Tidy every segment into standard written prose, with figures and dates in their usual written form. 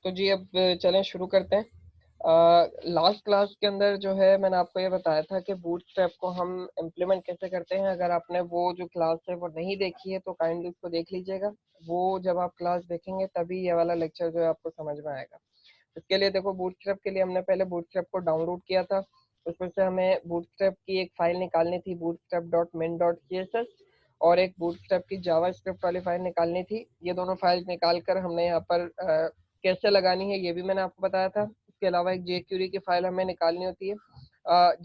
तो जी अब चलें शुरू करते हैं। लास्ट क्लास के अंदर जो है मैंने आपको ये बताया था कि बूटस्ट्रैप को हम इम्प्लीमेंट कैसे करते हैं। अगर आपने वो जो क्लास है वो नहीं देखी है तो काइंडली उसको देख लीजिएगा। वो जब आप क्लास देखेंगे तभी ये वाला लेक्चर जो है आपको समझ में आएगा। इसके लिए देखो, बूटस्ट्रैप के लिए हमने पहले बूटस्ट्रैप को डाउनलोड किया था। उसमें से हमें बूटस्ट्रैप की एक फाइल निकालनी थी, bootstrap.min.css, और एक बूटस्ट्रैप की जावास्क्रिप्ट वाली फाइल निकालनी थी। ये दोनों फाइल निकाल कर हमने यहाँ पर कैसे लगानी है ये भी मैंने आपको बताया था। इसके अलावा एक jQuery की फाइल हमें निकालनी होती है।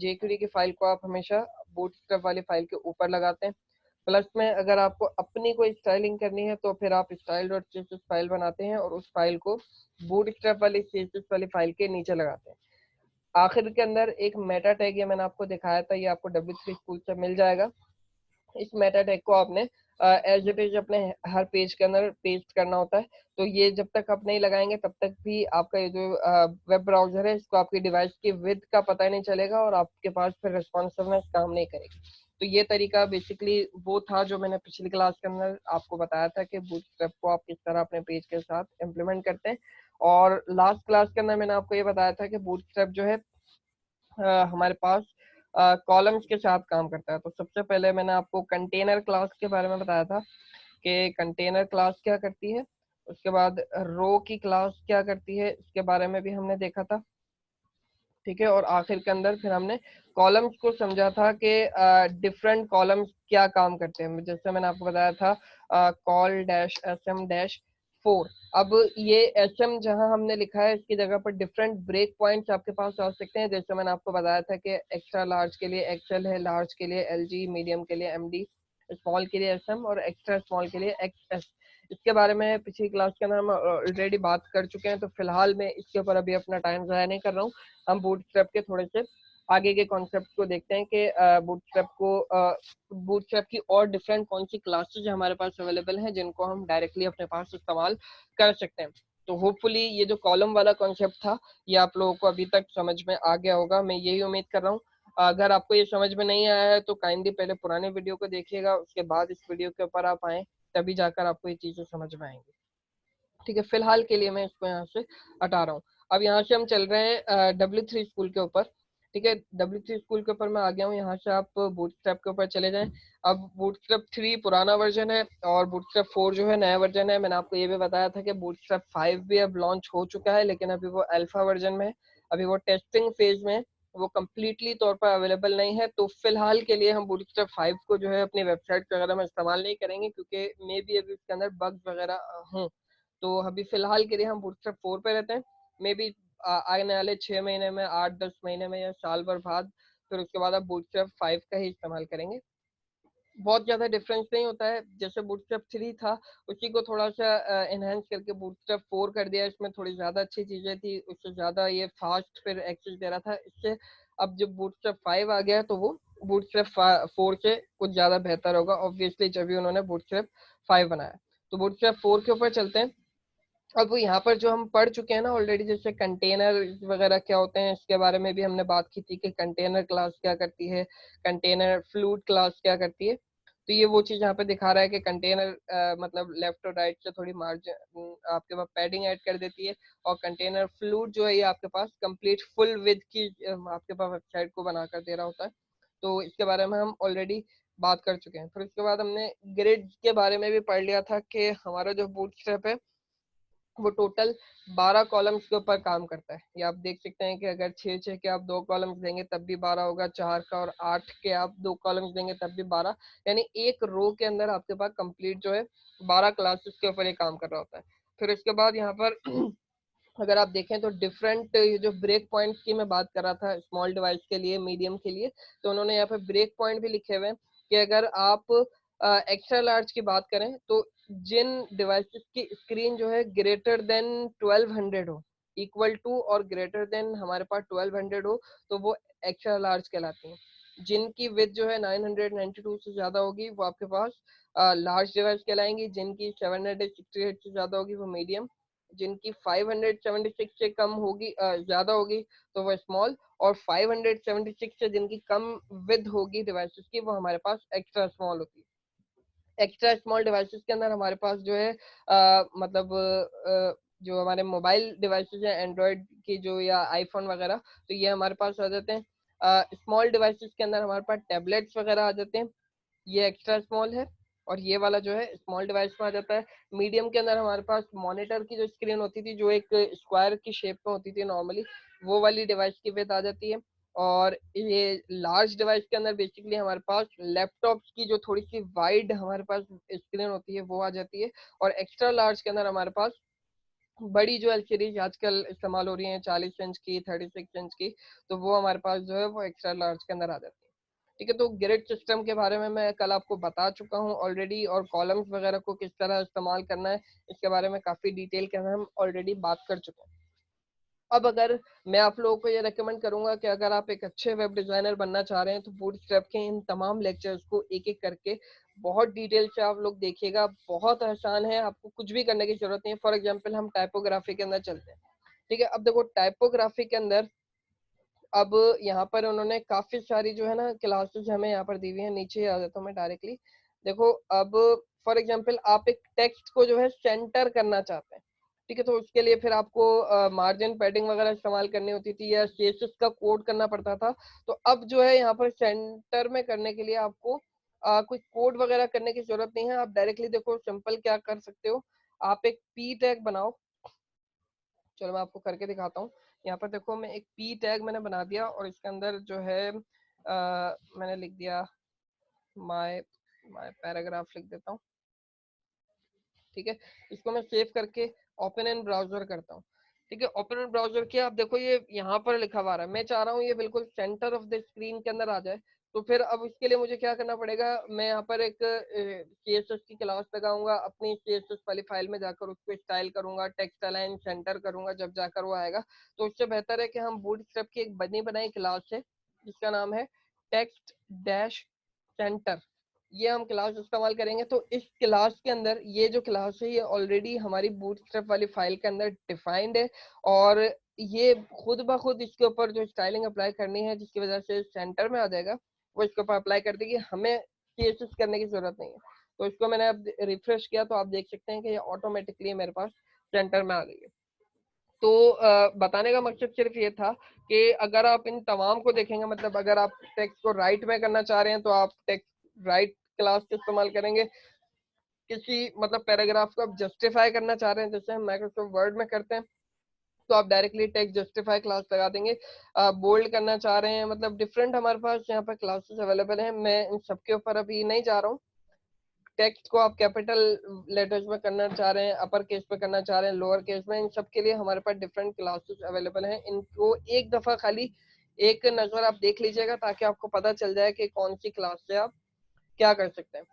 jQuery की फाइल को आप हमेशा बूटस्ट्रैप वाली फाइल के ऊपर लगाते हैं। प्लस में अगर आपको अपनी कोई स्टाइलिंग करनी है तो फिर आप style.css फाइल बनाते हैं और उस फाइल को बूटस्ट्रैप वाली css वाली फाइल के नीचे लगाते हैं। आखिर के अंदर एक मेटा टैग, ये मैंने आपको दिखाया था, ये आपको W3 स्कूल से मिल जाएगा। इस मेटा टैग को आपने एज इट इज अपने हर पेज के अंदर पेस्ट करना होता है। तो ये जब तक आप नहीं लगाएंगे तब तक भी आपका ये जो वेब ब्राउजर है इसको आपकी डिवाइस की विड्थ का पता ही नहीं चलेगा और आपके पास फिर रिस्पॉन्सिवनेस काम नहीं करेगी। तो ये तरीका बेसिकली वो था जो मैंने पिछली क्लास के अंदर आपको बताया था कि बूटस्ट्रैप को आप किस तरह अपने पेज के साथ इम्प्लीमेंट करते हैं। और लास्ट क्लास के अंदर मैंने आपको ये बताया था कि बूटस्ट्रैप जो है हमारे पास कॉलम्स के साथ काम करता है। तो सबसे पहले मैंने आपको कंटेनर क्लास के बारे में बताया था कि कंटेनर क्लास क्या करती है। उसके बाद रो की क्लास क्या करती है इसके बारे में भी हमने देखा था, ठीक है। और आखिर के अंदर फिर हमने कॉलम्स को समझा था कि डिफरेंट कॉलम्स क्या काम करते हैं। जैसे मैंने आपको बताया था कॉल डैश sm डैश 4। अब ये sm जहां हमने लिखा है इसकी जगह पर डिफरेंट ब्रेक पॉइंट्स आपके पास आ सकते हैं। जैसे मैंने आपको बताया था कि एक्स्ट्रा लार्ज के लिए एक्सएल है, लार्ज के लिए LG, मीडियम के लिए MD, स्मॉल के लिए SM और एक्स्ट्रा स्मॉल के लिए XS। इसके बारे में पिछली क्लास के अंदर हम ऑलरेडी बात कर चुके हैं, तो फिलहाल मैं इसके ऊपर अभी अपना टाइम ज़ाया नहीं कर रहा हूँ। हम बूटस्ट्रैप के थोड़े से आगे के कॉन्सेप्ट को देखते हैं कि बूटस्ट्रैप की और डिफरेंट कौन सी क्लासेज हमारे पास अवेलेबल हैं जिनको हम डायरेक्टली अपने पास इस्तेमाल कर सकते हैं। तो होपफुली ये जो कॉलम वाला कॉन्सेप्ट था ये आप लोगों को अभी तक समझ में आ गया होगा, मैं यही उम्मीद कर रहा हूँ। अगर आपको ये समझ में नहीं आया है तो काइंडली पहले पुराने वीडियो को देखिएगा, उसके बाद इस वीडियो के ऊपर आप आए, तभी जाकर आपको ये चीज़ें समझ में आएंगी। ठीक है, फिलहाल के लिए मैं इसको यहाँ से हटा रहा हूँ। अब यहाँ से हम चल रहे हैं W3 स्कूल के ऊपर। ठीक है, W3 स्कूल के ऊपर मैं आ गया हूँ। यहाँ से आप बूटस्ट्रैप के ऊपर चले जाएं। अब बूटस्ट्रैप 3 पुराना वर्जन है और बूटस्ट्रैप 4 जो है नया वर्जन है। मैंने आपको ये भी बताया था कि बूटस्ट्रैप 5 भी अब लॉन्च हो चुका है, लेकिन अभी वो अल्फा वर्जन में है, अभी वो टेस्टिंग फेज में है, वो कम्प्लीटली तौर पर अवेलेबल नहीं है। तो फिलहाल के लिए हम बूटस्ट्रैप 5 को जो है अपनी वेबसाइट वगैरह में इस्तेमाल नहीं करेंगे, क्योंकि मे बी अभी उसके अंदर बग्स वगैरह हों। तो अभी फिलहाल के लिए हम बूटस्ट्रैप 4 पे रहते हैं। मे बी आने वाले 6 महीने में, 8-10 महीने में या साल भर बाद फिर उसके बाद आप बूटस्ट्रैप 5 का ही इस्तेमाल करेंगे। बहुत ज़्यादा डिफरेंस नहीं होता है, जैसे बूटस्ट्रैप 3 था उसी को थोड़ा सा एनहेंस करके बूटस्ट्रैप 4 कर दिया। इसमें थोड़ी ज़्यादा अच्छी चीज़ें थी, उससे ज़्यादा ये फास्ट फिर एक्सेस दे रहा था इससे। अब जब बूटस्ट्रैप 5 आ गया तो वो बूटस्ट्रैप 4 से कुछ ज़्यादा बेहतर होगा ऑब्वियसली, जब भी उन्होंने बूटस्ट्रैप 5 बनाया। तो बूटस्ट्रैप 4 के ऊपर चलते हैं। अब यहाँ पर जो हम पढ़ चुके हैं ना ऑलरेडी, जैसे कंटेनर वगैरह क्या होते हैं इसके बारे में भी हमने बात की थी कि कंटेनर क्लास क्या करती है, कंटेनर फ्लूट क्लास क्या करती है। तो ये वो चीज़ यहाँ पे दिखा रहा है कि कंटेनर मतलब लेफ्ट और राइट से थोड़ी मार्जिन आपके पास पैडिंग ऐड कर देती है, और कंटेनर फ्लूट जो है ये आपके पास कंप्लीट फुल विद की आपके पास वेबसाइट को बनाकर दे रहा होता है। तो इसके बारे में हम ऑलरेडी बात कर चुके हैं। फिर उसके बाद हमने ग्रिड के बारे में भी पढ़ लिया था कि हमारा जो बूटस्ट्रैप है वो टोटल 12 कॉलम्स के ऊपर काम करता है। ये आप देख सकते हैं कि अगर 6-6 के आप 2 कॉलम्स देंगे तब भी 12 होगा, 4 का और 8 के आप 2 कॉलम्स देंगे तब भी 12, यानी एक रो के अंदर आपके पास कंप्लीट जो है 12 क्लासेस के ऊपर ये काम कर रहा होता है। फिर इसके बाद यहाँ पर अगर आप देखें तो डिफरेंट जो ब्रेक पॉइंट्स की मैं बात कर रहा था स्मॉल डिवाइस के लिए, मीडियम के लिए, तो उन्होंने यहाँ पे ब्रेक पॉइंट भी लिखे हुए हैं कि अगर आप एक्स्ट्रा लार्ज की बात करें तो जिन डिवाइसेस की स्क्रीन जो है ग्रेटर देन 1200 हो, इक्वल टू और ग्रेटर देन हमारे पास 1200 हो, तो वो एक्स्ट्रा लार्ज कहलाती हैं। जिनकी विड्थ जो है 992 से ज्यादा होगी वो आपके पास लार्ज डिवाइस कहलाएंगी। जिनकी 768 से ज्यादा होगी वो मीडियम। जिनकी 576 से कम होगी ज्यादा होगी तो वो स्मॉल, और 576 से जिनकी कम विद होगी डिवाइसेस की वो हमारे पास एक्स्ट्रा स्मॉल होती है। एक्स्ट्रा स्मॉल डिवाइसेस के अंदर हमारे पास जो है मतलब जो हमारे मोबाइल डिवाइसेस हैं एंड्रॉयड की जो या आईफोन वगैरह, तो ये हमारे पास आ जाते हैं। स्मॉल डिवाइसेस के अंदर हमारे पास टैबलेट्स वगैरह आ जाते हैं, ये एक्स्ट्रा स्मॉल है, और ये वाला जो है स्मॉल डिवाइस में आ जाता है। मीडियम के अंदर हमारे पास मॉनिटर की जो स्क्रीन होती थी, जो एक स्क्वायर की शेप में होती थी नॉर्मली, वो वाली डिवाइस की विड्थ आ जाती है। और ये लार्ज डिवाइस के अंदर बेसिकली हमारे पास लैपटॉप्स की जो थोड़ी सी वाइड हमारे पास स्क्रीन होती है वो आ जाती है। और एक्स्ट्रा लार्ज के अंदर हमारे पास बड़ी जो एलसीडीज आजकल इस्तेमाल हो रही हैं 40 इंच की, 36 इंच की, तो वो हमारे पास जो है वो एक्स्ट्रा लार्ज के अंदर आ जाती है। ठीक है, तो ग्रिड सिस्टम के बारे में मैं कल आपको बता चुका हूँ ऑलरेडी, और कॉलम्स वगैरह को किस तरह इस्तेमाल करना है इसके बारे में काफी डिटेल के अंदर हम ऑलरेडी बात कर चुके हैं। अब अगर मैं आप लोगों को ये रेकमेंड करूंगा कि अगर आप एक अच्छे वेब डिजाइनर बनना चाह रहे हैं तो बूटस्ट्रैप के इन तमाम लेक्चर्स को एक एक करके बहुत डिटेल से आप लोग देखिएगा। बहुत आसान है, आपको कुछ भी करने की जरूरत नहीं है। फॉर एग्जांपल हम टाइपोग्राफी के अंदर चलते हैं। ठीक है, अब देखो टाइपोग्राफी के अंदर अब यहाँ पर उन्होंने काफी सारी जो है ना क्लासेस हमें यहाँ पर दी हुई है। नीचे आ जाता हूँ मैं डायरेक्टली। देखो अब फॉर एग्जांपल आप एक टेक्स्ट को जो है सेंटर करना चाहते हैं, ठीक है, तो उसके लिए फिर आपको मार्जिन पैडिंग वगैरह इस्तेमाल करनी होती थी या सीएसएस का कोड करना पड़ता था। तो अब जो है यहाँ पर सेंटर में करने के लिए आपको कोई कोड वगैरह करने की जरूरत नहीं है। आप डायरेक्टली देखो सिंपल क्या कर सकते हो, आप एक पी टैग बनाओ। चलो मैं आपको करके दिखाता हूँ। यहाँ पर देखो मैं एक पी टैग मैंने बना दिया, और इसके अंदर जो है मैंने लिख दिया माय माय पैराग्राफ लिख देता हूँ। ठीक है, इसको मैं सेव करके ओपन इन ब्राउजर करता हूँ। ठीक है, ओपन इन ब्राउजर किया। अब देखो ये यहाँ पर लिखा हुआ आ रहा है, मैं चाह रहा हूँ ये बिल्कुल सेंटर ऑफ द स्क्रीन के अंदर आ जाए। तो फिर अब इसके लिए मुझे क्या करना पड़ेगा, मैं यहाँ पर एक सीएसएस की क्लास लगाऊंगा, अपनी सीएसएस वाली फाइल में जाकर उसको स्टाइल करूंगा, टेक्स्ट अलाइन सेंटर करूंगा, जब जाकर वो आएगा। तो उससे बेहतर है कि हम बूटस्ट्रैप की एक बनी बनाई क्लास है जिसका नाम है टेक्स्ट डैश सेंटर, ये हम क्लास इस्तेमाल करेंगे। तो इस क्लास के अंदर ये जो क्लास है ये ऑलरेडी हमारी बूटस्ट्रैप वाली फाइल के अंदर डिफाइंड है, और ये खुद ब खुद इसके ऊपर जो स्टाइलिंग अप्लाई करनी है जिसकी वजह से सेंटर में आ जाएगा, वो इसके ऊपर अप्लाई कर देगी, हमें सीएसएस करने की जरूरत नहीं है। तो इसको मैंने अब रिफ्रेश किया तो आप देख सकते हैं कि ये ऑटोमेटिकली मेरे पास सेंटर में आ गई है। तो बताने का मकसद सिर्फ ये था कि अगर आप इन तमाम को देखेंगे, मतलब अगर आप टेक्स्ट को राइट में करना चाह रहे हैं तो आप टेक्स्ट राइट क्लास का इस्तेमाल करेंगे। किसी मतलब पैराग्राफ को आप जस्टिफाई करना चाह रहे हैं जैसे हम माइक्रोसॉफ्ट वर्ड में करते हैं, तो आप डायरेक्टली टेक्स्ट जस्टिफाई क्लास लगा देंगे। बोल्ड करना चाह रहे हैं, मतलब डिफरेंट हमारे पास यहाँ पर क्लासेस अवेलेबल हैं, मैं इन सबके ऊपर अभी नहीं जा रहा हूँ। टेक्स्ट को आप कैपिटल लेटर्स में करना चाह रहे हैं, अपर केस में करना चाह रहे हैं, लोअर केस में, इन सब के लिए हमारे पास डिफरेंट क्लासेस अवेलेबल हैं। इनको एक दफा खाली एक नजर आप देख लीजिएगा ताकि आपको पता चल जाए कि कौन सी क्लास से आप क्या कर सकते हैं।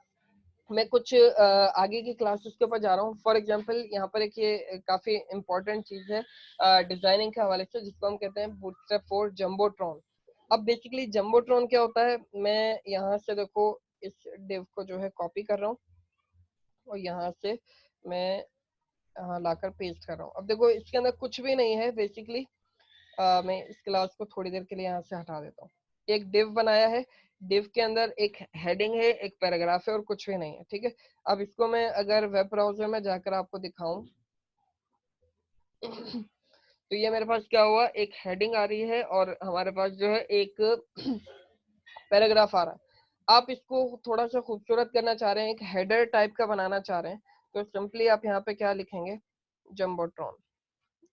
मैं कुछ आगे की क्लासेस के ऊपर जा रहा हूँ। फॉर एग्जांपल यहाँ पर एक ये काफी इंपॉर्टेंट चीज है डिजाइनिंग के हवाले से, जिसको हम कहते हैं बूटस्ट्रैप फॉर जंबोट्रॉन। अब बेसिकली जंबोट्रॉन क्या होता है, मैं यहाँ से देखो इस डिव को जो है कॉपी कर रहा हूँ, और यहाँ से मैं यहाँ लाकर पेस्ट कर रहा हूँ। अब देखो इसके अंदर कुछ भी नहीं है बेसिकली। मैं इस क्लास को थोड़ी देर के लिए यहाँ से हटा देता हूँ। एक डिव बनाया है, डिव के अंदर एक हेडिंग है, एक पैराग्राफ है, और कुछ भी नहीं है। ठीक है, अब इसको मैं अगर वेब ब्राउजर में जाकर आपको दिखाऊं तो ये मेरे पास क्या हुआ, एक हेडिंग आ रही है और हमारे पास जो है एक पैराग्राफ आ रहा है। आप इसको थोड़ा सा खूबसूरत करना चाह रहे हैं, एक हेडर टाइप का बनाना चाह रहे हैं, तो सिंपली आप यहाँ पे क्या लिखेंगे, जम्बोट्रॉन,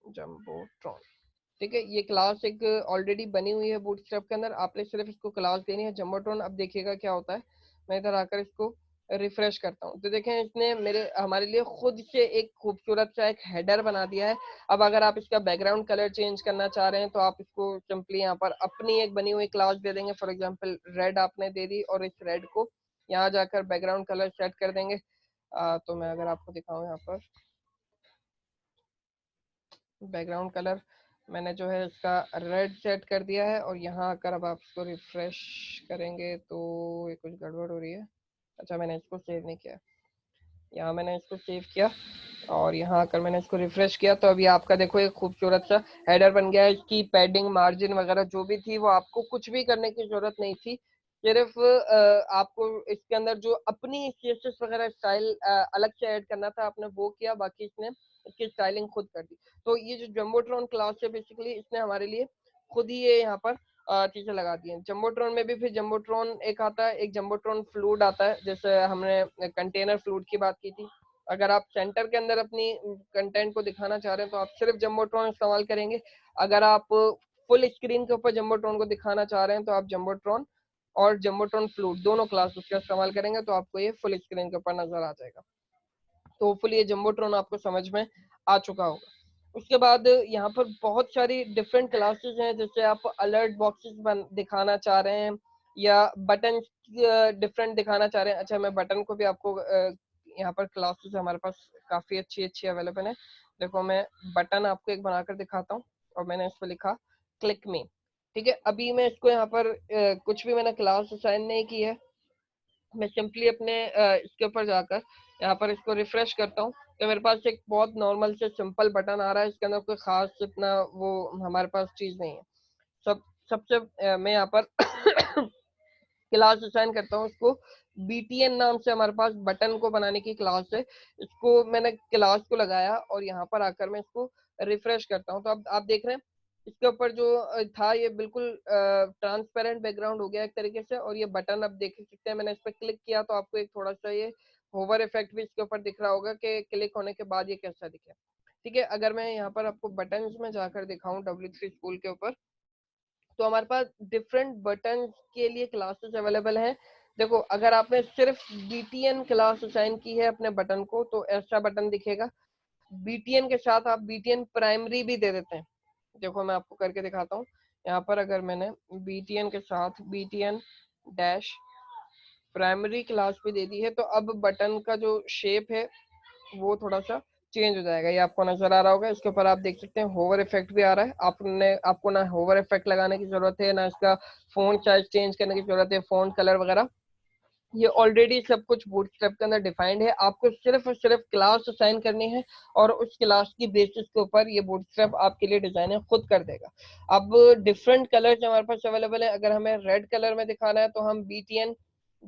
जम्बोट्रॉन। ठीक है, ये क्लास एक ऑलरेडी बनी हुई है बूटस्ट्रैप के अंदर, आपने सिर्फ इसको क्लास देनी है जम्बोट्रॉन। अब देखिएगा क्या होता है, मैं इधर आकर इसको रिफ्रेश करता हूँ तो देखें इसने मेरे हमारे लिए खुद से एक खूबसूरत सा एक हेडर बना दिया है। अब अगर आप इसका बैकग्राउंड कलर चेंज करना चाह रहे हैं तो आप इसको सिंपली यहाँ पर अपनी एक बनी हुई क्लास दे देंगे। फॉर एग्जांपल रेड आपने दे दी, और इस रेड को यहाँ जाकर बैकग्राउंड कलर सेट कर देंगे। तो मैं अगर आपको दिखाऊं यहाँ पर बैकग्राउंड कलर मैंने जो है इसका रेड सेट कर दिया है, और यहाँ आकर अब आप इसको रिफ्रेश करेंगे तो ये कुछ गड़बड़ हो रही है। अच्छा, मैंने इसको सेव नहीं किया, यहाँ मैंने इसको सेव किया और यहाँ आकर मैंने इसको रिफ्रेश किया, तो अभी आपका देखो एक खूबसूरत सा हेडर बन गया है। इसकी पैडिंग मार्जिन वगैरह जो भी थी वो आपको कुछ भी करने की जरूरत नहीं थी, सिर्फ आपको इसके अंदर जो अपनी सीएसएस वगैरह स्टाइल अलग से ऐड करना था आपने वो किया, बाकी इसने इसकी स्टाइलिंग खुद कर दी। तो ये जो जम्बोट्रॉन क्लास है बेसिकली इसने हमारे लिए खुद ही ये यहाँ पर चीजें लगा दी हैं। जम्बोट्रॉन में भी फिर जम्बोट्रॉन एक आता है, एक जम्बोट्रॉन फ्लूड आता है, जैसे हमने कंटेनर फ्लूड की बात की थी। अगर आप सेंटर के अंदर अपनी कंटेंट को दिखाना चाह रहे हैं तो आप सिर्फ जम्बोट्रॉन इस्तेमाल करेंगे। अगर आप फुल स्क्रीन के ऊपर जम्बोट्रॉन को दिखाना चाह रहे हैं तो आप जम्बोट्रॉन और जम्बोट्रॉन फ्लूड दोनों क्लास उसका इस्तेमाल करेंगे तो आपको ये फुल स्क्रीन के ऊपर नजर आ जाएगा। तो होपफुली ये जम्बोट्रॉन आपको समझ में आ चुका होगा। उसके बाद यहाँ पर बहुत सारी डिफरेंट क्लासेस हैं, जैसे आप अलर्ट बॉक्सेस दिखाना चाह रहे हैं या बटन डिफरेंट दिखाना चाह रहे हैं। अच्छा, मैं बटन को भी आपको यहाँ पर क्लासेस हमारे पास काफी अच्छी अच्छी अवेलेबल है। देखो मैं बटन आपको एक बनाकर दिखाता हूँ और मैंने इस पर लिखा क्लिक मी। ठीक है, अभी मैं इसको यहाँ पर कुछ भी मैंने क्लास असाइन नहीं की है। मैं सिंपली अपने इसके ऊपर जाकर यहाँ पर इसको रिफ्रेश करता हूँ तो मेरे पास एक बहुत नॉर्मल से सिंपल बटन आ रहा है। इसके अंदर कोई खास इतना वो हमारे पास चीज नहीं है। सब सबसे मैं यहाँ पर क्लास असाइन करता हूँ उसको। BTN नाम से हमारे पास बटन को बनाने की क्लास है। इसको मैंने क्लास को लगाया और यहाँ पर आकर मैं इसको रिफ्रेश करता हूँ तो अब आप देख रहे हैं इसके ऊपर जो था ये बिल्कुल ट्रांसपेरेंट बैकग्राउंड हो गया एक तरीके से। और ये बटन अब देख सकते हैं, मैंने इस पर क्लिक किया तो आपको एक थोड़ा सा ये होवर इफेक्ट भी इसके ऊपर दिख रहा होगा कि क्लिक होने के बाद ये कैसा दिखे। ठीक है, अगर मैं यहाँ पर आपको बटन में जाकर दिखाऊं W3 स्कूल के ऊपर तो हमारे पास डिफरेंट बटन के लिए क्लासेस अवेलेबल हैं। देखो अगर आपने सिर्फ BTN क्लास असाइन की है अपने बटन को तो ऐसा बटन दिखेगा। BTN के साथ आप BTN प्राइमरी भी दे देते हैं। देखो मैं आपको करके दिखाता हूँ। यहाँ पर अगर मैंने BTN के साथ BTN डैश प्राइमरी क्लास भी दे दी है तो अब बटन का जो शेप है वो थोड़ा सा चेंज हो जाएगा। ये आपको नजर आ रहा होगा। इसके ऊपर आप देख सकते हैं होवर इफेक्ट भी आ रहा है। आपको ना होवर इफेक्ट लगाने की जरूरत है ना इसका फोंट साइज चेंज करने की जरूरत है, फोंट कलर वगैरह ये ऑलरेडी सब कुछ बूटस्ट्रैप के अंदर डिफाइंड है। आपको सिर्फ और सिर्फ क्लास असाइन करनी है और उस क्लास की बेसिस के ऊपर ये बूटस्ट्रैप आपके लिए डिजाइनर खुद कर देगा। अब डिफरेंट कलर्स हमारे पास अवेलेबल है। अगर हमें रेड कलर में दिखाना है तो हम BTN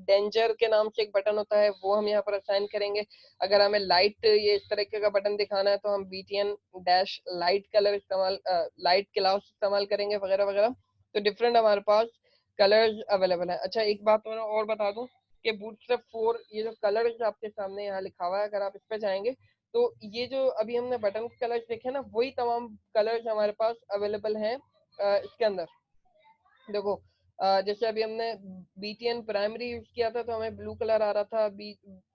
डेंजर के नाम से एक बटन होता है वो हम यहाँ पर असाइन करेंगे। अगर हमें लाइट ये इस तरीके का बटन दिखाना है तो हम BTN डैश लाइट कलर इस्तेमाल लाइट क्लास इस्तेमाल करेंगे वगैरह वगैरह। तो डिफरेंट हमारे पास कलर्स अवेलेबल है। अच्छा, एक बात मैं और बता दूं कि बूटस्ट्रैप 4 ये जो कलर आपके सामने यहाँ लिखा हुआ है अगर आप इस पे जाएंगे तो ये जो अभी हमने बटन के कलर्स देखे ना वही तमाम कलर्स हमारे पास अवेलेबल हैं इसके अंदर। देखो जैसे अभी हमने BTN प्राइमरी यूज किया था तो हमें ब्लू कलर आ रहा था।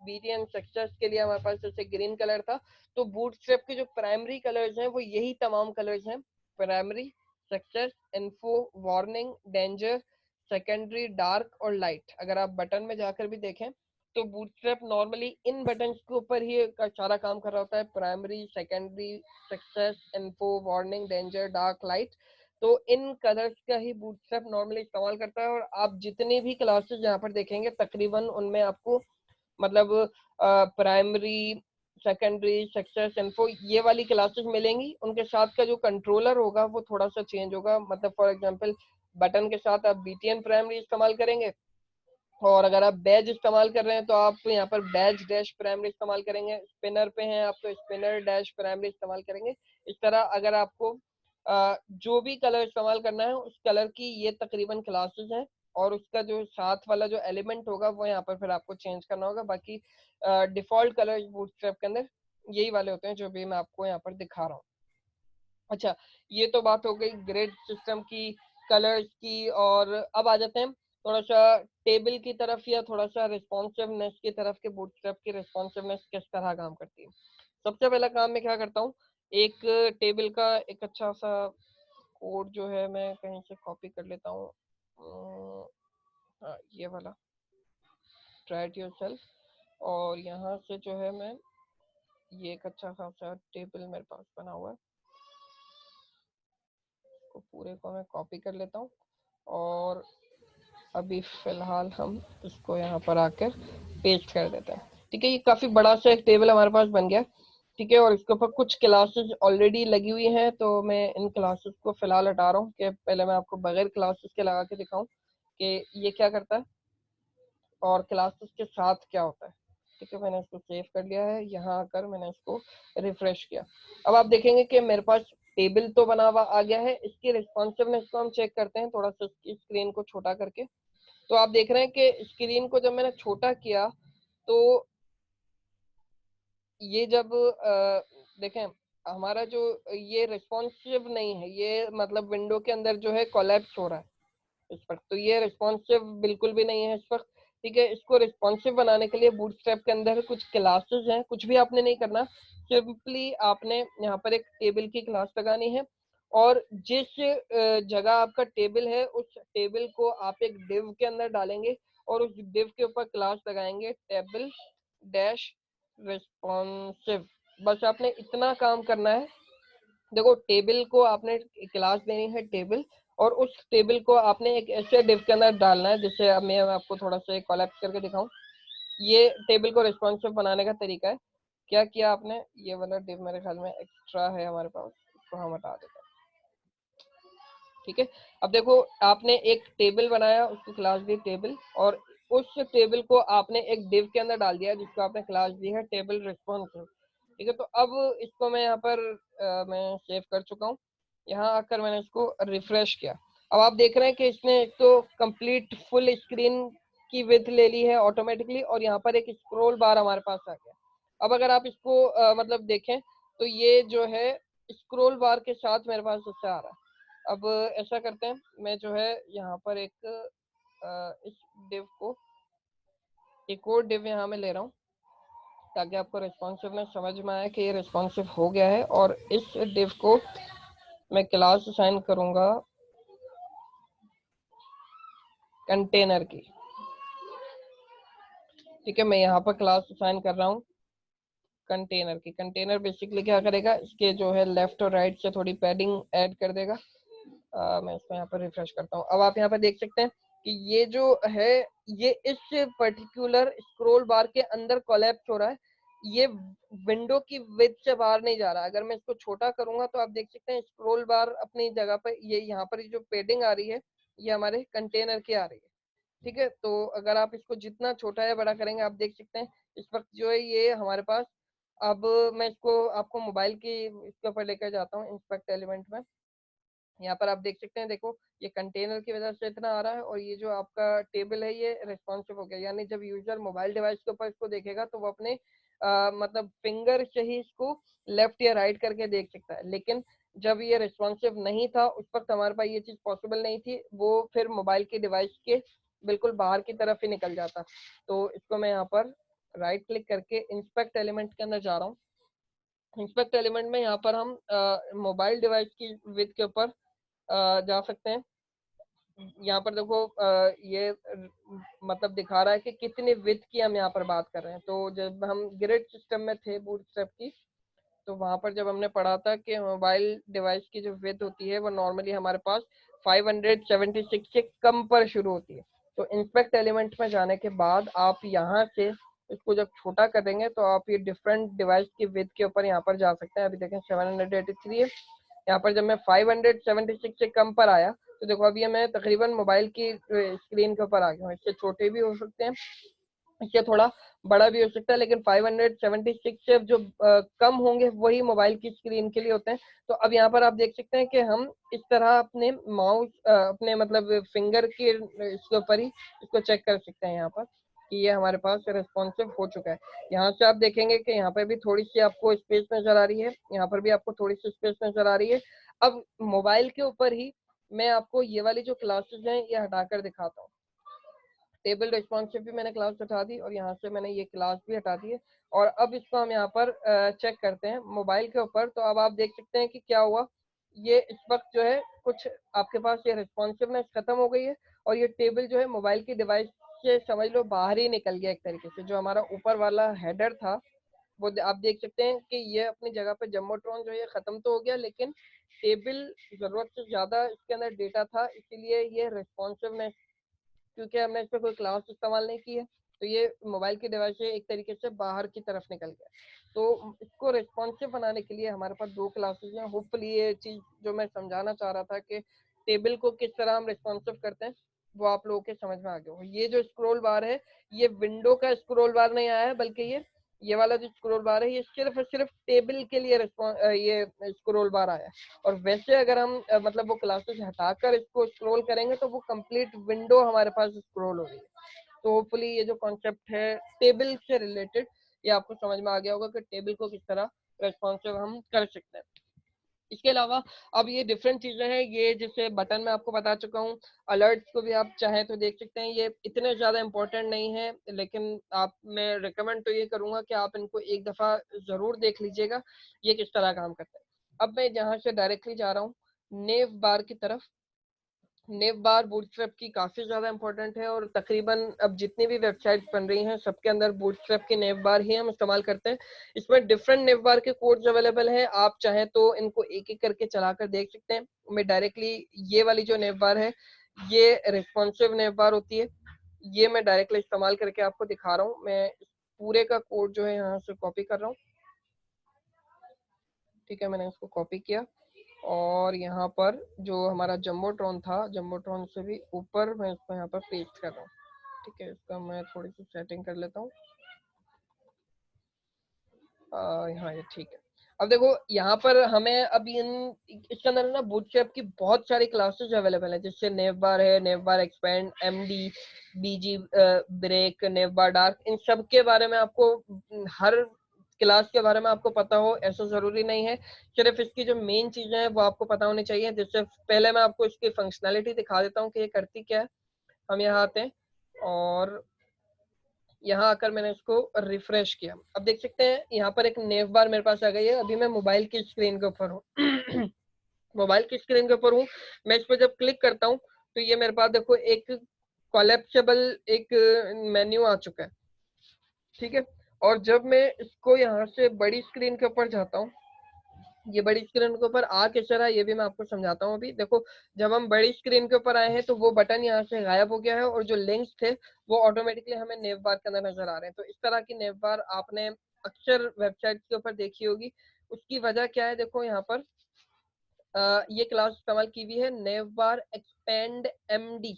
BTN सक्सेस के लिए हमारे पास जैसे ग्रीन कलर था। तो बूटस्ट्रैप के जो प्राइमरी कलर्स हैं वो यही तमाम कलर्स हैं। Primary, success, info, warning, danger, secondary, dark और लाइट। अगर आप बटन में जाकर भी देखें तो बूटस्ट्रैप नॉर्मली इन बटन के ऊपर ही सारा काम कर रहा होता है। Primary, secondary, success, info, warning, danger, dark, light. तो इन कलर्स का ही बूटस्ट्रैप नॉर्मली इस्तेमाल करता है। और आप जितनी भी क्लासेस यहाँ पर देखेंगे तकरीबन उनमें आपको मतलब प्राइमरी, सेकेंडरी, सक्सेस, इन्फो ये वाली क्लासेस मिलेंगी। उनके साथ का जो कंट्रोलर होगा वो थोड़ा सा चेंज होगा। मतलब फॉर एग्जांपल बटन के साथ आप BTN प्राइमरी इस्तेमाल करेंगे और अगर आप बैज इस्तेमाल कर रहे हैं तो आप यहाँ पर बैज डैश प्राइमरी इस्तेमाल करेंगे। स्पिनर पे हैं आप तो स्पिनर डैश प्राइमरी इस्तेमाल करेंगे। इस तरह अगर आपको जो भी कलर इस्तेमाल करना है उस कलर की ये तकरीबन क्लासेस हैं और उसका जो साथ वाला जो एलिमेंट होगा वो यहाँ पर फिर आपको चेंज करना होगा। बाकी डिफॉल्ट कलर बूटस्ट्रैप के अंदर यही वाले होते हैं जो भी मैं आपको यहाँ पर दिखा रहा हूँ। अच्छा, ये तो बात हो गई ग्रिड सिस्टम की, कलर्स की। और अब आ जाते हैं थोड़ा सा टेबल की तरफ या थोड़ा सा रिस्पॉन्सिवनेस की तरफ के बूटस्ट्रैप की रिस्पॉन्सिवनेस किस तरह काम करती है। सबसे पहला काम मैं क्या करता हूँ, एक टेबल का एक अच्छा सा कोड जो है मैं कहीं से कॉपी कर लेता हूँ। हाँ, ये वाला ट्राई इट योरसेल्फ। और यहाँ से जो है मैं ये एक अच्छा खासा टेबल मेरे पास बना हुआ है, को पूरे को मैं कॉपी कर लेता हूँ। और अभी फिलहाल हम इसको यहाँ पर आकर पेस्ट कर देते हैं। ठीक है, ये काफी बड़ा सा एक टेबल हमारे पास बन गया। ठीक है, और इसके ऊपर कुछ क्लासेस ऑलरेडी लगी हुई हैं तो मैं इन क्लासेस को फिलहाल हटा रहा हूँ कि पहले मैं आपको बगैर क्लासेस के लगा के दिखाऊं कि ये क्या करता है और क्लासेस के साथ क्या होता है। ठीक है, मैंने इसको सेव कर लिया है। यहाँ आकर मैंने इसको रिफ्रेश किया। अब आप देखेंगे कि मेरे पास टेबल तो बना हुआ आ गया है। इसकी रिस्पॉन्सिवनेस को हम चेक करते हैं थोड़ा सा इसकी स्क्रीन को छोटा करके। तो आप देख रहे हैं कि स्क्रीन को जब मैंने छोटा किया तो ये जब देखें हमारा जो ये रिस्पॉन्सिव नहीं है, ये मतलब विंडो के अंदर जो है कोलैप्स हो रहा है इस वक्त। तो ये रिस्पॉन्सिव बिल्कुल भी नहीं है इस वक्त। ठीक है, इसको रिस्पॉन्सिव बनाने के लिए बूटस्ट्रैप के अंदर कुछ क्लासेस हैं, कुछ भी आपने नहीं करना, सिंपली आपने यहाँ पर एक टेबल की क्लास लगानी है और जिस जगह आपका टेबल है उस टेबल को आप एक डिव के अंदर डालेंगे और उस डिव के ऊपर क्लास लगाएंगे टेबल डैश रिस्पॉन्सिव। बस आपने इतना काम करना है। देखो टेबल को आपने क्लास देनी है टेबल, और उस टेबल को आपने एक ऐसे डिव के अंदर डालना है जिससे अब मैं आपको थोड़ा सा कोलैप्स करके दिखाऊं। ये टेबल को रिस्पॉन्सिव बनाने का तरीका है। क्या किया आपने, ये वाला डिव मेरे ख्याल में एक्स्ट्रा है हमारे पास, इसको हम हटा देते हैं। ठीक है, अब देखो आपने एक टेबल बनाया, उसकी क्लास दी टेबल, और उस टेबल को आपने एक डिव के अंदर डाल दिया जिसको आपने क्लास दी है टेबल रिस्पॉन्सिव। ठीक है, तो अब इसको मैं यहाँ पर मैं सेव कर चुका हूँ। यहाँ आकर मैंने इसको रिफ्रेश किया। अब आप देख रहे हैं कि इसने तो कंप्लीट फुल स्क्रीन की विड्थ ले ली है ऑटोमेटिकली, और यहाँ पर एक स्क्रॉल बार हमारे पास आ गया। अब अगर आप इसको मतलब देखें तो ये जो है स्क्रॉल बार के साथ मेरे पास इससे आ रहा है। अब ऐसा करते हैं, मैं जो है यहाँ पर इस डिव को एक और डिव यहाँ में ले रहा हूँ ताकि आपको रिस्पॉन्सिवनेस समझ में आए कि ये रिस्पॉन्सिव हो गया है। और इस डिव को मैं क्लास असाइन करूंगा कंटेनर की। ठीक है, मैं यहाँ पर क्लास असाइन कर रहा हूँ कंटेनर की। कंटेनर बेसिकली क्या करेगा, इसके जो है लेफ्ट और राइट से थोड़ी पैडिंग ऐड कर देगा। मैं इसको यहाँ पर रिफ्रेश करता हूँ। अब आप यहाँ पर देख सकते हैं कि ये जो है ये इस पर्टिकुलर स्क्रॉल बार के अंदर कोलैप्स हो रहा है, ये विंडो की विड्थ से बाहर नहीं जा रहा। अगर मैं इसको छोटा करूंगा तो आप देख सकते हैं स्क्रॉल बार अपनी जगह पर, ये यहाँ पर जो पेडिंग आ रही है ये हमारे कंटेनर की आ रही है। ठीक है, तो अगर आप इसको जितना छोटा या बड़ा करेंगे आप देख सकते हैं इस वक्त जो है ये हमारे पास। अब मैं इसको आपको मोबाइल की इसके ऊपर लेकर जाता हूँ इंस्पेक्ट एलिमेंट में। यहाँ पर आप देख सकते हैं, देखो ये कंटेनर की वजह से इतना आ रहा है और ये जो आपका टेबल है ये रिस्पॉन्सिव हो गया। यानी जब यूजर मोबाइल डिवाइस के ऊपर इसको देखेगा तो वो अपने मतलब फिंगर से ही इसको लेफ्ट या राइट करके देख सकता है। लेकिन जब ये रिस्पॉन्सिव नहीं था उस वक्त हमारे पास ये चीज पॉसिबल नहीं थी, वो फिर मोबाइल की डिवाइस के बिल्कुल बाहर की तरफ ही निकल जाता। तो इसको मैं यहाँ पर राइट क्लिक करके इंस्पेक्ट एलिमेंट के अंदर जा रहा हूँ। इंस्पेक्ट एलिमेंट में यहाँ पर हम मोबाइल डिवाइस की विड्थ के ऊपर जा सकते हैं। यहाँ पर देखो ये मतलब दिखा रहा है कि कितनी विड्थ की हम यहाँ पर बात कर रहे हैं। तो जब हम ग्रिड सिस्टम में थे बूटस्ट्रैप की, तो वहां पर जब हमने पढ़ा था कि मोबाइल डिवाइस की जो विड्थ होती है वो नॉर्मली हमारे पास 576 से कम पर शुरू होती है। तो इंस्पेक्ट एलिमेंट में जाने के बाद आप यहाँ से इसको जब छोटा कर देंगे तो आप ये डिफरेंट डिवाइस की विड्थ के ऊपर यहाँ पर जा सकते हैं। अभी देखें 783 है। यहाँ पर जब मैं 576 से कम पर आया तो देखो अभी मैं तकरीबन मोबाइल की स्क्रीन के ऊपर आ गया हूँ। इससे छोटे भी हो सकते हैं, इससे थोड़ा बड़ा भी हो सकता है, लेकिन 576 से जो कम होंगे वही मोबाइल की स्क्रीन के लिए होते हैं। तो अब यहाँ पर आप देख सकते हैं कि हम इस तरह अपने माउस अपने मतलब फिंगर के इसके ऊपर ही इसको चेक कर सकते हैं यहाँ पर कि ये हमारे पास रिस्पॉन्सिव हो चुका है। यहाँ से आप देखेंगे कि यहाँ पर भी थोड़ी सी आपको स्पेस नजर आ रही है, यहाँ पर भी आपको थोड़ी सी स्पेस नजर आ रही है। अब मोबाइल के ऊपर ही मैं आपको ये वाली जो क्लासेस हैं ये हटाकर दिखाता हूँ। टेबल रिस्पॉन्सिव भी मैंने क्लास हटा दी और यहाँ से मैंने ये क्लास भी हटा दी है। और अब इसको हम यहाँ पर चेक करते हैं मोबाइल के ऊपर। तो अब आप देख सकते हैं कि क्या हुआ, ये इस वक्त जो है कुछ आपके पास ये रिस्पॉन्सिवनेस खत्म हो गई है और ये टेबल जो है मोबाइल की डिवाइस से समझ लो बाहर ही निकल गया एक तरीके से। जो हमारा ऊपर वाला हेडर था वो आप देख सकते हैं कि ये अपनी जगह पे जम्बोट्रॉन जो है खत्म तो हो गया, लेकिन टेबल जरूरत से ज्यादा इसके अंदर डेटा था, इसीलिए ये रिस्पॉन्सिवनेस, क्योंकि हमने इस पर कोई क्लास इस्तेमाल नहीं की है तो ये मोबाइल की डिवाइस से एक तरीके से बाहर की तरफ निकल गया। तो इसको रिस्पॉन्सिव बनाने के लिए हमारे पास दो क्लासेस हैं। होपफुली ये चीज जो मैं समझाना चाह रहा था कि टेबल को किस तरह हम रिस्पॉन्सिव करते हैं, वो आप लोगों के समझ में आ गया होगा। ये जो स्क्रॉल बार है, ये विंडो का स्क्रॉल बार नहीं आया है, बल्कि ये वाला जो स्क्रॉल बार है ये सिर्फ और सिर्फ टेबल के लिए ये स्क्रॉल बार आया है। और वैसे अगर हम मतलब वो क्लासेस हटाकर इसको स्क्रॉल करेंगे तो वो कंप्लीट विंडो हमारे पास स्क्रॉल हो रही है। तो होपफुली ये जो कॉन्सेप्ट है टेबल से रिलेटेड, ये आपको समझ में आ गया होगा कि टेबल को किस तरह रेस्पॉन्सिव हम कर सकते हैं। इसके अलावा अब ये डिफरेंट चीजें हैं, ये जैसे बटन में आपको बता चुका हूँ। अलर्ट्स को भी आप चाहें तो देख सकते हैं, ये इतने ज्यादा इंपॉर्टेंट नहीं है, लेकिन आप मैं रिकमेंड तो ये करूंगा कि आप इनको एक दफा जरूर देख लीजिएगा ये किस तरह काम करता है। अब मैं यहाँ से डायरेक्टली जा रहा हूँ नेव बार की तरफ। नेव बार बूटस्ट्रैप की काफी ज्यादा इंपॉर्टेंट है, और तकरीबन अब जितनी भी वेबसाइट बन रही हैं सबके अंदर बूटस्ट्रैप की नेव बार ही हम इस्तेमाल करते हैं। इसमें डिफरेंट नेव बार के कोड्स अवेलेबल हैं, आप चाहें तो इनको एक एक करके चलाकर देख सकते हैं। मैं डायरेक्टली ये वाली जो नेव बार है ये रिस्पॉन्सिव नेव बार होती है, ये मैं डायरेक्टली इस्तेमाल करके आपको दिखा रहा हूँ। मैं पूरे का कोड जो है यहाँ से कॉपी कर रहा हूँ। ठीक है, मैंने इसको कॉपी किया, और यहाँ पर जो हमारा जम्बोट्रॉन था, जम्बोट्रॉन से भी ऊपर मैं इसको यहाँ पर पेस्ट कर रहा हूँ। ठीक है, इसका मैं थोड़ी सी सेटिंग कर लेता हूँ। हाँ, ये ठीक है। अब देखो यहाँ पर हमें अभी इसके अंदर ना बूटस्ट्रैप की बहुत सारी क्लासेस अवेलेबल है, जैसे नेव बार है, नेव बार एक्सपेंड, एमडी, बीजी ब्रेक, नेव बार डार्क। इन सब के बारे में आपको हर क्लास के बारे में आपको पता हो ऐसा जरूरी नहीं है, सिर्फ इसकी जो मेन चीजें हैं वो आपको पता होनी चाहिए। जिससे पहले मैं आपको इसकी फंक्शनैलिटी दिखा देता हूँ कि ये करती क्या है। हम यहाँ आते हैं, और यहाँ आकर मैंने इसको रिफ्रेश किया। अब देख सकते हैं यहाँ पर एक नेव बार मेरे पास आ गई है। अभी मैं मोबाइल की स्क्रीन के ऊपर हूँ मोबाइल की स्क्रीन के ऊपर हूँ। मैं इस पर जब क्लिक करता हूँ तो ये मेरे पास देखो एक कोलैप्सेबल एक मेन्यू आ चुका है। ठीक है, और जब मैं इसको यहाँ से बड़ी स्क्रीन के ऊपर जाता हूँ, ये बड़ी स्क्रीन के ऊपर आ कैसे रहा है ये भी मैं आपको समझाता हूँ। अभी देखो, जब हम बड़ी स्क्रीन के ऊपर आए हैं तो वो बटन यहाँ से गायब हो गया है, और जो लिंक्स थे वो ऑटोमेटिकली हमें नेव बार के अंदर नजर आ रहे हैं। तो इस तरह की नेव बार आपने अक्सर वेबसाइट के ऊपर देखी होगी। उसकी वजह क्या है, देखो यहाँ पर ये क्लास इस्तेमाल की हुई है नेव बार एक्सपेंड एमडी।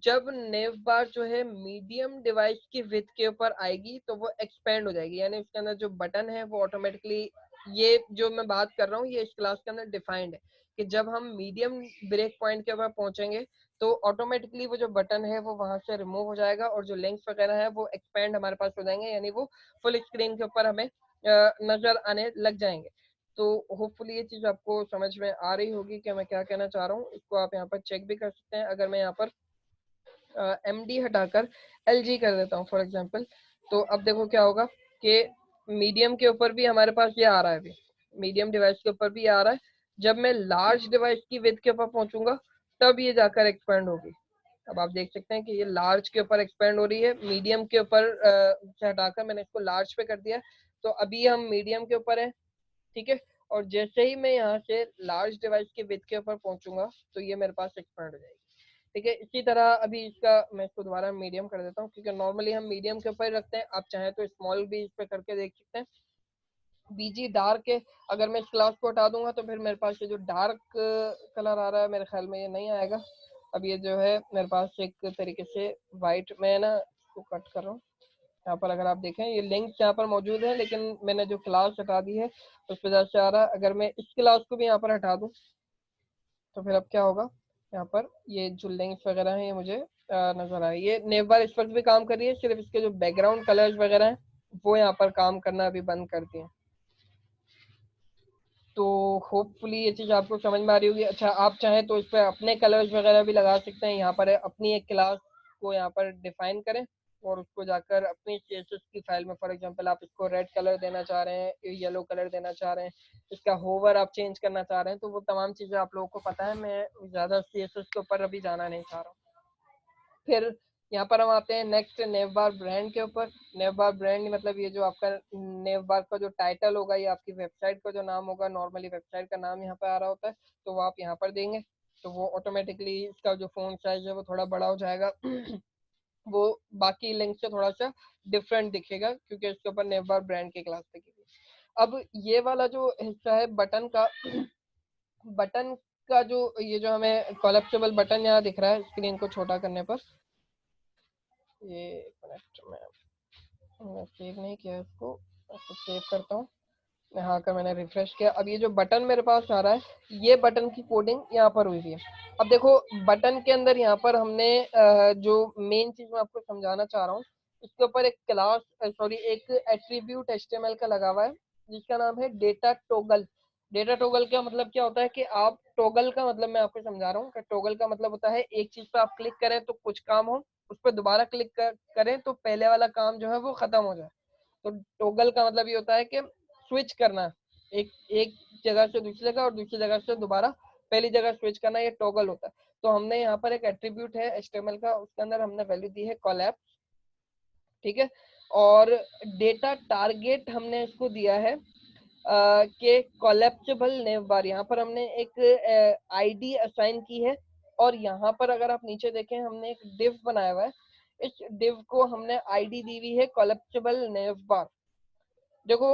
जब नेव बार जो है मीडियम डिवाइस की विड्थ के ऊपर आएगी तो वो एक्सपेंड हो जाएगी, यानी उसके अंदर जो बटन है वो ऑटोमेटिकली, ये जो मैं बात कर रहा हूँ ये इस क्लास के अंदर डिफाइंड है कि जब हम मीडियम ब्रेक पॉइंट के ऊपर पहुंचेंगे तो ऑटोमेटिकली वो जो बटन है वो वहां से रिमूव हो जाएगा, और जो लिंक्स वगैरह है वो एक्सपेंड हमारे पास हो जाएंगे, यानी वो फुल स्क्रीन के ऊपर हमें नजर आने लग जाएंगे। तो होपफुली ये चीज आपको समझ में आ रही होगी कि मैं क्या कहना चाह रहा हूँ। इसको आप यहाँ पर चेक भी कर सकते हैं। अगर मैं यहाँ पर एमडी हटाकर एलजी कर देता हूँ फॉर एग्जांपल, तो अब देखो क्या होगा कि मीडियम के ऊपर भी हमारे पास ये आ रहा है, अभी मीडियम डिवाइस के ऊपर भी ये आ रहा है। जब मैं लार्ज डिवाइस की विड्थ के ऊपर पहुंचूंगा तब ये जाकर एक्सपेंड होगी। अब आप देख सकते हैं कि ये लार्ज के ऊपर एक्सपेंड हो रही है, मीडियम के ऊपर से हटाकर मैंने इसको लार्ज पे कर दिया। तो अभी हम मीडियम के ऊपर है। ठीक है, और जैसे ही मैं यहाँ से लार्ज डिवाइस के विड्थ के ऊपर पहुंचूंगा तो ये मेरे पास एक्सपेंड हो जाएगी। ठीक है, इसी तरह अभी इसका मैं इसको दोबारा मीडियम कर देता हूँ, क्योंकि नॉर्मली हम मीडियम के ऊपर ही रखते हैं। आप चाहें तो स्मॉल भी इस पे करके देख सकते हैं। बीजी डार्क है, अगर मैं इस क्लास को हटा दूंगा तो फिर मेरे पास ये जो डार्क कलर आ रहा है मेरे ख्याल में ये नहीं आएगा। अब ये जो है मेरे पास एक तरीके से वाइट में ना इसको कट कर रहा हूँ। यहाँ पर अगर आप देखें ये लिंक यहाँ पर मौजूद है, लेकिन मैंने जो क्लास हटा दी है उस वजह से आ रहा है। अगर मैं इस क्लास को भी यहाँ पर हटा दूँ तो फिर अब क्या होगा, यहाँ पर ये जो लिंक्स वगैरह हैं ये मुझे नजर आए। ये नेव बार इस वक्त भी काम कर रही है, सिर्फ इसके जो बैकग्राउंड कलर्स वगैरह हैं वो यहाँ पर काम करना अभी बंद कर दिए। तो होपफुली ये चीज आपको समझ में आ रही होगी। अच्छा, आप चाहें तो इस पर अपने कलर्स वगैरह भी लगा सकते हैं। यहाँ पर अपनी एक क्लास को यहाँ पर डिफाइन करें, और उसको जाकर अपनी CSS की फाइल में फॉर एग्जांपल आप इसको रेड कलर देना चाह रहे हैं, येलो कलर देना चाह रहे हैं, इसका होवर आप चेंज करना चाह रहे हैं, तो वो तमाम चीजें आप लोगों को पता है। मैं ज्यादा CSS के ऊपर अभी जाना नहीं चाह रहा हूँ। फिर यहाँ पर हम आते हैं नेक्स्ट नेव बार ब्रांड के ऊपर। नेव बार ब्रांड मतलब ये जो आपका नेव बार का जो टाइटल होगा, ये आपकी वेबसाइट का जो नाम होगा, नॉर्मली वेबसाइट का नाम यहाँ पे आ रहा होता है, तो वो आप यहाँ पर देंगे तो वो ऑटोमेटिकली इसका जो फोन साइज है वो थोड़ा बड़ा हो जाएगा वो बाकी लिंक से थोड़ा सा डिफरेंट दिखेगा, क्योंकि इसके ऊपर नेव बार ब्रांड की क्लास लगी हुई है। अब ये वाला जो हिस्सा है बटन का बटन का जो ये जो हमें कोलैप्सिबल बटन यहाँ दिख रहा है स्क्रीन को छोटा करने पर, ये एक मिनट मैं सेव नहीं किया इसको, तो सेव करता हूँ। यहाँ आकर मैंने रिफ्रेश किया, अब ये जो बटन मेरे पास आ रहा है ये बटन की कोडिंग यहाँ पर हुई हुई है। अब देखो बटन के अंदर यहाँ पर हमने जो मेन चीज मैं आपको समझाना चाह रहा हूँ, इसके ऊपर एक क्लास सॉरी एक एट्रीब्यूट एचटीएमएल का लगा हुआ है जिसका नाम है डेटा टोगल। डेटा टोगल का मतलब क्या होता है कि आप टोगल का मतलब मैं आपको समझा रहा हूँ कि टोगल का मतलब होता है एक चीज पे आप क्लिक करें तो कुछ काम हो, उस पर दोबारा क्लिक करें तो पहले वाला काम जो है वो खत्म हो जाए। तो टोगल का मतलब ये होता है कि स्विच करना, एक एक जगह से दूसरी जगह और दूसरी जगह से दोबारा पहली जगह स्विच करना, ये टॉगल होता है। तो हमने यहाँ पर एक एट्रीब्यूट है एचटीएमएल का, उसके अंदर हमने वैल्यू दी है कोलैप्स, ठीक है। और डेटा टारगेट हमने इसको दिया है कि कोलैप्सिबल नेव बार, यहाँ पर हमने एक आईडी असाइन की है। और यहाँ पर अगर आप नीचे देखें हमने एक डिव बनाया हुआ है, इस डिव को हमने आईडी दी हुई है कोलैप्सिबल नेव बार। देखो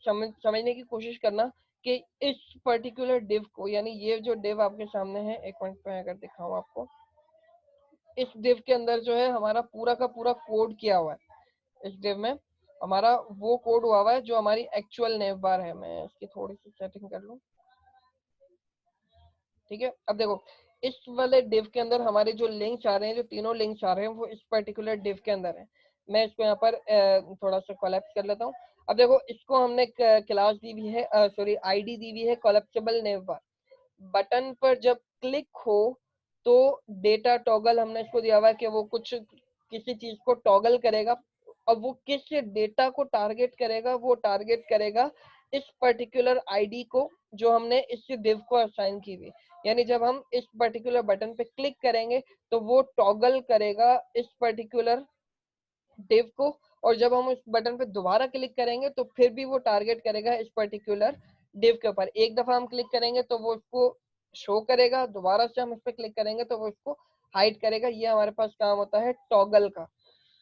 समझने की कोशिश करना कि इस पर्टिकुलर डिव को, यानी ये जो डिव आपके सामने है, एक मिनट में अगर दिखाऊं आपको, इस डिव के अंदर जो है हमारा पूरा का पूरा कोड किया हुआ है। इस डिव में हमारा वो कोड हुआ है जो हमारी एक्चुअल नेव बार है। मैं इसकी थोड़ी सी सेटिंग कर लूं, ठीक है। अब देखो इस वाले डिव के अंदर हमारे जो लिंक्स आ रहे हैं, जो तीनों लिंक्स आ रहे हैं वो इस पर्टिकुलर डिव के अंदर है। मैं इसको यहाँ पर थोड़ा सा कोलैप्स कर लेता हूँ। अब देखो इसको हमने क्लास दी हुई है, सॉरी आईडी दी हुई है कोलैप्सिबल नेव बार। बटन पर जब क्लिक हो तो डेटा टॉगल हमने इसको दिया हुआ है कि वो कुछ किसी चीज को टॉगल करेगा। अब वो किस डेटा को टारगेट करेगा, वो टारगेट करेगा इस पर्टिकुलर आईडी को जो हमने इस डिव को असाइन की हुई। यानी जब हम इस पर्टिकुलर बटन पे क्लिक करेंगे तो वो टॉगल करेगा इस पर्टिकुलर डिव को, और जब हम उस बटन पे दोबारा क्लिक करेंगे तो फिर भी वो टारगेट करेगा इस पर्टिकुलर डिव के ऊपर। एक दफा हम क्लिक करेंगे तो वो उसको शो करेगा, दोबारा से हम उस पर क्लिक करेंगे तो वो उसको हाइड करेगा। ये हमारे पास काम होता है टॉगल का।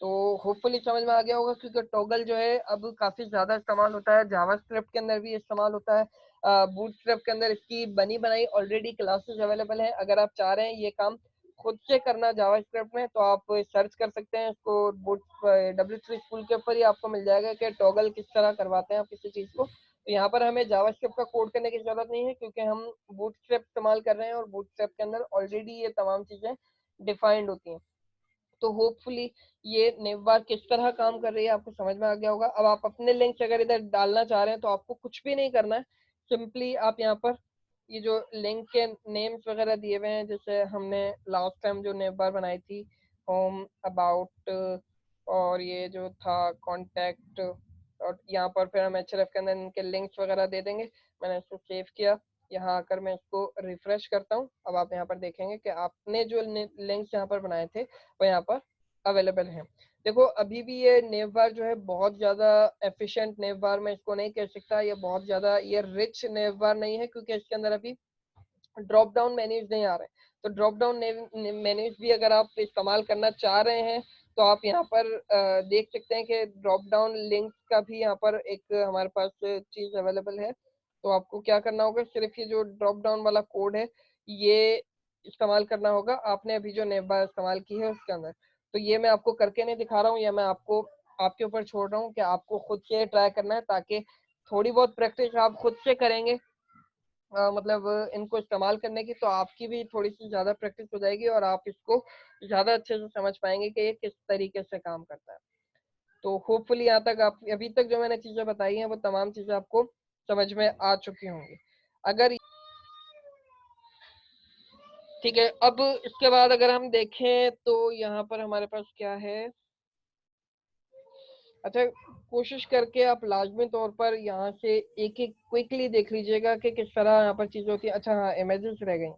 तो होपफुली समझ में आ गया होगा, क्योंकि टॉगल जो है अब काफी ज्यादा इस्तेमाल होता है, जावास्क्रिप्ट के अंदर भी इस्तेमाल होता है, बूटस्ट्रैप के अंदर इसकी बनी बनाई ऑलरेडी क्लासेस अवेलेबल है। अगर आप चाह रहे हैं ये काम खुद से करना जावास्क्रिप्ट में तो आप सर्च कर सकते हैं इसको, बूट W3 स्कूल के ऊपर ही आपको मिल जाएगा कि टॉगल किस तरह करवाते हैं आप किसी चीज को। तो यहाँ पर हमें जावास्क्रिप्ट का कोड करने की जरूरत नहीं है क्योंकि हम बूटस्ट्रैप इस्तेमाल कर रहे हैं और बूटस्ट्रैप के अंदर ऑलरेडी ये तमाम चीजें डिफाइंड होती हैं। तो होपफुली ये नेव बार किस तरह काम कर रही है आपको समझ में आ गया होगा। अब आप अपने लिंक्स अगर इधर डालना चाह रहे हैं तो आपको कुछ भी नहीं करना है, सिंपली आप यहाँ पर ये जो लिंक के नेम्स वगैरह दिए हुए हैं, जैसे हमने लास्ट टाइम जो नेव बार बनाई थी होम अबाउट और ये जो था कॉन्टैक्ट, और यहाँ पर फिर हम एचएरएफ के अंदर इनके लिंक्स वगैरह दे देंगे। मैंने इसको सेव किया, यहाँ आकर मैं इसको रिफ्रेश करता हूँ। अब आप यहाँ पर देखेंगे कि आपने जो लिंक्स यहाँ पर बनाए थे वो यहाँ पर अवेलेबल है। देखो अभी भी ये नेव बार जो है बहुत ज्यादा एफिशिएंट नेव बार मैं इसको नहीं कह सकता, ये बहुत ज्यादा ये रिच नेव बार नहीं है क्योंकि इसके अंदर अभी ड्रॉप डाउन मेन्यूज नहीं आ रहे। तो ड्रॉप डाउन मेन्यूज भी अगर आप इस्तेमाल करना चाह रहे हैं तो आप यहाँ पर देख सकते हैं कि ड्रॉप डाउन लिंक का भी यहाँ पर एक हमारे पास चीज अवेलेबल है। तो आपको क्या करना होगा, सिर्फ ये जो ड्रॉप डाउन वाला कोड है ये इस्तेमाल करना होगा आपने अभी जो नेव बार इस्तेमाल की है उसके अंदर। तो ये मैं आपको करके नहीं दिखा रहा हूँ, ये मैं आपको आपके ऊपर छोड़ रहा हूँ कि आपको खुद से ट्राई करना है, ताकि थोड़ी बहुत प्रैक्टिस आप खुद से करेंगे मतलब इनको इस्तेमाल करने की, तो आपकी भी थोड़ी सी ज्यादा प्रैक्टिस हो जाएगी और आप इसको ज्यादा अच्छे से समझ पाएंगे कि ये किस तरीके से काम करता है। तो होपफुली यहाँ तक आप अभी तक जो मैंने चीजें बताई हैं वो तमाम चीजें आपको समझ में आ चुकी होंगी। अगर ठीक है, अब इसके बाद अगर हम देखें तो यहाँ पर हमारे पास क्या है। अच्छा, कोशिश करके आप लाजमी तौर पर यहाँ से एक एक क्विकली देख लीजिएगा कि किस तरह यहाँ पर चीजें होती है। अच्छा हाँ, इमेजेस रह गई,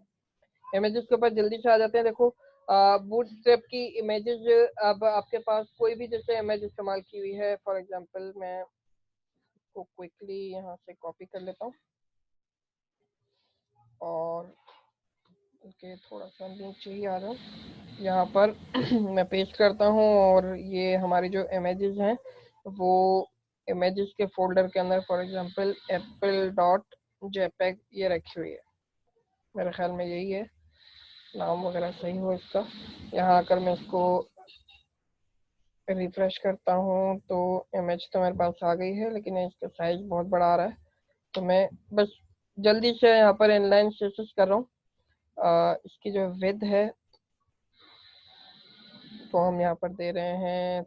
इमेजेस के ऊपर जल्दी से आ जाते हैं। देखो बूटस्ट्रैप की इमेजेस, अब आपके पास कोई भी जैसे इमेज इस्तेमाल की हुई है, फॉर एग्जांपल मैं इसको क्विकली यहाँ से कॉपी कर लेता हूँ और ओके थोड़ा सा नीचे ही आ रहा हूँ यहाँ पर मैं पेस्ट करता हूँ और ये हमारी जो इमेजेस हैं वो इमेजेस के फोल्डर के अंदर फॉर एग्जांपल apple.jpg ये रखी हुई है। मेरे ख्याल में यही है, नाम वगैरह सही हो इसका। यहाँ आकर मैं इसको रिफ्रेश करता हूँ तो इमेज तो मेरे पास आ गई है, लेकिन इसका साइज बहुत बड़ा आ रहा है। तो मैं बस जल्दी से यहाँ पर इनलाइन स्टिचेस कर रहा हूँ। इसकी जो विड्थ है तो हम यहाँ पर दे रहे हैं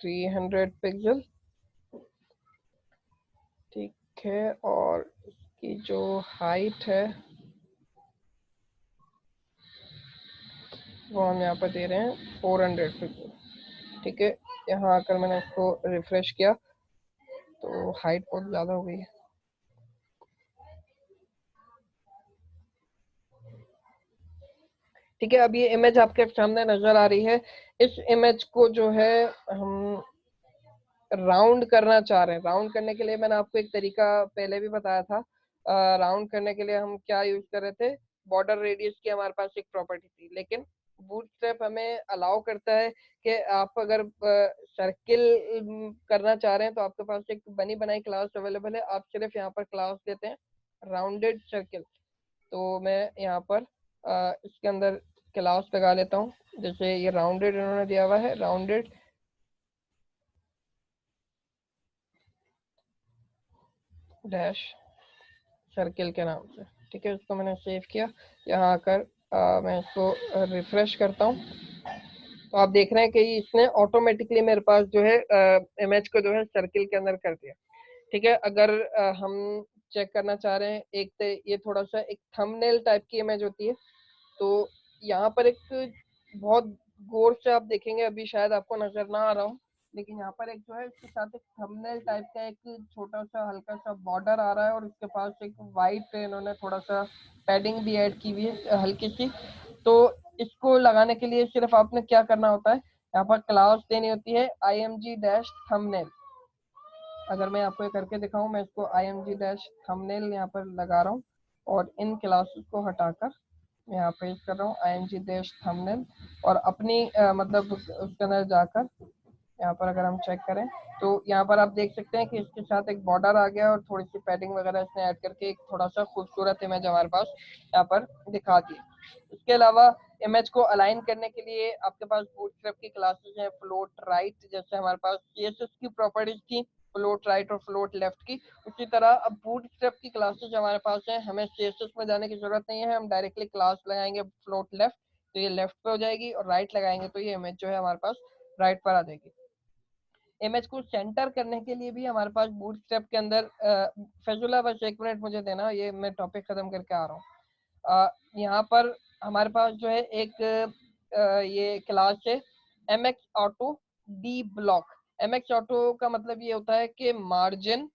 300 पिक्सल, ठीक है। और इसकी जो हाइट है वो हम यहाँ पर दे रहे हैं 400 पिक्सल, ठीक है। यहाँ आकर मैंने इसको रिफ्रेश किया तो हाइट बहुत ज़्यादा हो गई है। ठीक है, अब ये इमेज आपके सामने नजर आ रही है। इस इमेज को जो है हम राउंड करना चाह रहे हैं। राउंड करने के लिए मैंने आपको एक तरीका पहले भी बताया था। राउंड करने के लिए हम क्या यूज कर रहे थे, बॉर्डर रेडियस की हमारे पास एक प्रॉपर्टी थी, लेकिन बूटस्ट्रैप हमें अलाउ करता है कि आप अगर सर्किल करना चाह रहे हैं तो आपके पास एक बनी बनाई क्लास अवेलेबल है। आप सिर्फ यहाँ पर क्लास देते हैं राउंडेड सर्किल। तो मैं यहाँ पर इसके अंदर क्लास लगा लेता हूँ। जैसे ये राउंडेड इन्होंने दिया हुआ है, राउंडेड डैश सर्किल के नाम से, ठीक है। इसको मैंने सेव किया। यहाँ आकर मैं इसको रिफ्रेश करता हूँ तो आप देख रहे हैं कि इसने ऑटोमेटिकली मेरे पास जो है इमेज को जो है सर्किल के अंदर कर दिया, ठीक है। अगर हम चेक करना चाह रहे हैं, एक तो ये थोड़ा सा एक थंबनेल टाइप की इमेज होती है, तो यहाँ पर एक बहुत गौर से आप देखेंगे, अभी शायद आपको नजर ना आ रहा हो, लेकिन यहाँ पर एक जो है इसके साथ एक थंबनेल टाइप का एक छोटा सा हल्का सा बॉर्डर आ रहा है, और उसके पास एक वाइट इन्होंने थोड़ा सा पैडिंग भी ऐड की हुई है हल्की सी। तो इसको लगाने के लिए सिर्फ आपने क्या करना होता है, यहाँ पर क्लास देनी होती है img डैश थंबनेल। अगर मैं आपको ये करके दिखाऊं, मैं इसको img डैश थंबनेल यहाँ पर लगा रहा हूँ और इन क्लासेस को हटाकर मैं यहाँ पेस्ट कर रहा हूँ img डैश थंबनेल। और अपनी मतलब उसके अंदर जाकर यहाँ पर अगर हम चेक करें तो यहाँ पर आप देख सकते हैं कि इसके साथ एक बॉर्डर आ गया और थोड़ी सी पैडिंग वगैरह इसने ऐड करके एक थोड़ा सा खूबसूरत इमेज हमारे पास यहाँ पर दिखा दी। इसके अलावा इमेज को अलाइन करने के लिए आपके पास बूटस्ट्रैप की क्लासेस हैं, फ्लोट राइट, जैसे हमारे पास सीएसएस की प्रॉपर्टीज थी फ्लोट राइट और फ्लोट लेफ्ट की, उसी तरह अब बूटस्ट्रैप की क्लासेस हमारे पास है। हमें सीएसएस में जाने की जरूरत नहीं है, हम डायरेक्टली क्लास लगाएंगे फ्लोट लेफ्ट तो ये लेफ्ट पे हो जाएगी, और राइट लगाएंगे तो ये इमेज जो है हमारे पास राइट पर आ जाएगी। इमेज को सेंटर करने के लिए भी हमारे पास बूटस्ट्रैप के अंदर फैजुला, बस एक मिनट मुझे देना, ये मैं टॉपिक खत्म करके आ रहा हूँ। यहाँ पर हमारे पास जो है एक ये क्लास है mx auto D block. mx auto का मतलब ये होता है कि मार्जिन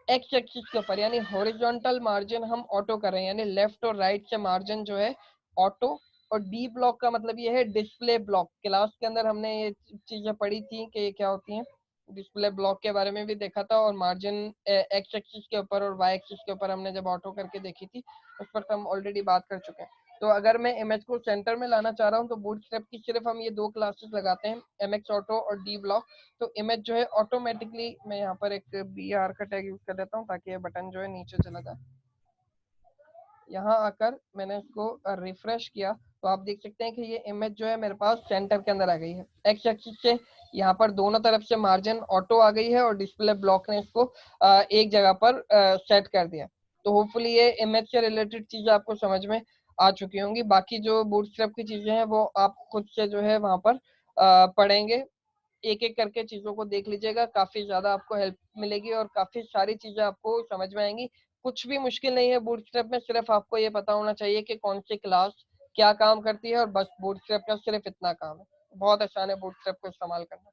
एक्स एक्सिस के ऊपर, यानी हॉरिजॉन्टल मार्जिन हम ऑटो कर रहे हैं, यानी लेफ्ट और राइट से मार्जिन जो है ऑटो। और डी ब्लॉक का मतलब ये है डिस्प्ले ब्लॉक। क्लास के अंदर हमने ये चीजें पढ़ी थी कि ये क्या होती हैं, डिस्प्ले ब्लॉक के बारे में भी देखा था, और मार्जिन एक्स एक्सिस के ऊपर और वाई एक्सिस के ऊपर हमने जब ऑटो करके देखी थी उस पर तो हम ऑलरेडी बात कर चुके हैं। तो अगर मैं इमेज को सेंटर में लाना चाह रहा हूँ तो बूटस्ट्रैप की सिर्फ हम ये दो क्लासेस लगाते हैं, एमएक्स ऑटो और डी ब्लॉक। तो इमेज जो है ऑटोमेटिकली, मैं यहाँ पर एक बी आर का टैग यूज कर देता हूँ ताकि ये बटन जो है नीचे चला जाए। यहाँ आकर मैंने इसको रिफ्रेश किया तो आप देख सकते हैं कि ये इमेज जो है मेरे पास सेंटर के अंदर आ गई है। एक्स एक्सिस से यहाँ पर दोनों तरफ से मार्जिन ऑटो आ गई है और डिस्प्ले ब्लॉक ने इसको एक जगह पर सेट कर दिया। तो होपफुली ये इमेज से रिलेटेड चीजें आपको समझ में आ चुकी होंगी। बाकी जो बूटस्ट्रैप की चीजें हैं वो आप खुद से जो है वहां पर पढ़ेंगे, एक एक करके चीजों को देख लीजिएगा, काफी ज्यादा आपको हेल्प मिलेगी और काफी सारी चीजें आपको समझ में आएंगी। कुछ भी मुश्किल नहीं है बूटस्ट्रैप में, सिर्फ आपको ये पता होना चाहिए कि कौन सी क्लास क्या काम करती है, और बस बूटस्ट्रैप का सिर्फ इतना काम है। बहुत आसान है बूटस्ट्रैप को इस्तेमाल करना।